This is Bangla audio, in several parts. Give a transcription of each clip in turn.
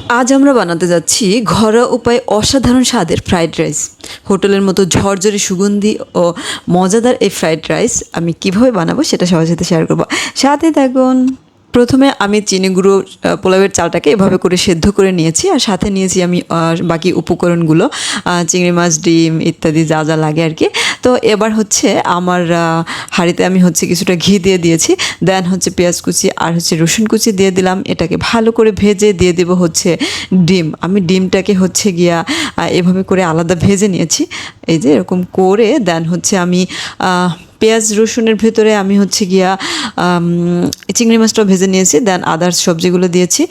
আজ আমরা বানাতে যাচ্ছি ঘরোয়া উপায়ে অসাধারণ স্বাদের ফ্রাইড রাইস। হোটেলের মতো ঝরঝরে সুগন্ধি ও মজাদার এই ফ্রাইড রাইস আমি কিভাবে বানাবো সেটা সবার সাথে শেয়ার করবো, সাথে থাকুন। প্রথমে আমি চিনি গুঁড়ো পোলাওয়ের চালটাকে এভাবে করে সেদ্ধ করে নিয়েছি, আর সাথে নিয়েছি আমি বাকি উপকরণগুলো, চিংড়ি মাছ, ডিম ইত্যাদি যা যা লাগে আর কি। তো এবার হচ্ছে আমার হাঁড়িতে আমি হচ্ছে কিছুটা ঘি দিয়ে দিয়েছি, দেন হচ্ছে পেঁয়াজ কুচি আর হচ্ছে রসুন কুচি দিয়ে দিলাম। এটাকে ভালো করে ভেজে দিয়ে দেবো হচ্ছে ডিম। আমি ডিমটাকে হচ্ছে গিয়া এভাবে করে আলাদা ভেজে নিয়েছি, এই যে এরকম করে। দেন হচ্ছে আমি পেঁয়াজ রসুনের ভেতরে আমি হচ্ছে গিয়া চিংড়ি মাছটাও ভেজে নিয়েছি, দেন আদার্স সবজিগুলো দিয়েছি,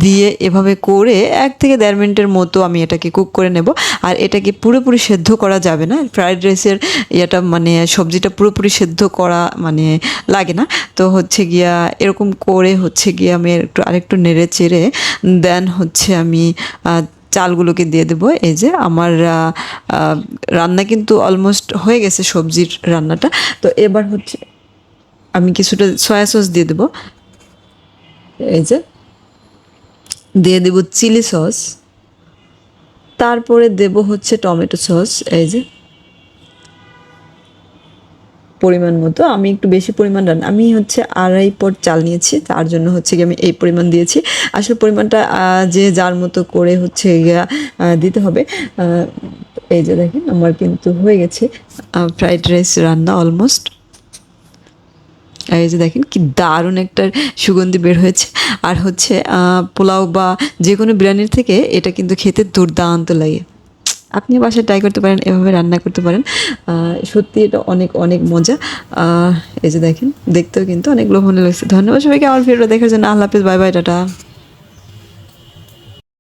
দিয়ে এভাবে করে 1 থেকে 1.5 মিনিটের মতো আমি এটাকে কুক করে নেব। আর এটাকে পুরোপুরি সেদ্ধ করা যাবে না, ফ্রাইড রাইসের এটা মানে সবজিটা পুরোপুরি সেদ্ধ করা মানে লাগে না। তো হচ্ছে গিয়া এরকম করে হচ্ছে গিয়া আমি আরেকটু নেড়ে চেড়ে দেন হচ্ছে আমি চালগুলোকে দিয়ে দেবো। এই যে আমার রান্না কিন্তু অলমোস্ট হয়ে গেছে, সবজির রান্নাটা। তো এবার হচ্ছে আমি কিছুটা সয়া সস দিয়ে দেবো, এই যে দিয়ে দেব চিলি সস, তারপরে দেব হচ্ছে টমেটো সস, এই যে পরিমাণ মতো। আমি একটু বেশি পরিমাণ আমি হচ্ছে 2.5 পট চাল নিয়েছি, তার জন্য হচ্ছে কি আমি এই পরিমাণ দিয়েছি। আসলে পরিমাণটা যে যার মতো করে হচ্ছে গিয়া দিতে হবে। এই যে দেখেন আমার কিন্তু হয়ে গেছে ফ্রাইড রাইস রান্না অলমোস্ট। এই যে দেখেন কি দারুণ একটা সুগন্ধি বের হয়েছে। আর হচ্ছে পোলাও বা যে কোনো বিরিয়ানির থেকে এটা কিন্তু খেতে দুর্দান্ত লাগে। আপনি বাসায় ট্রাই করতে পারেন, এভাবে রান্না করতে পারেন। সত্যি এটা অনেক অনেক মজা। এই যে দেখেন দেখতেও কিন্তু অনেক লোভনীয় লাগছে। ধন্যবাদ সবাইকে আমার ভিডিওটা দেখার জন্য। আল্লাহ হাফেজ, বাই বাই, টাটা।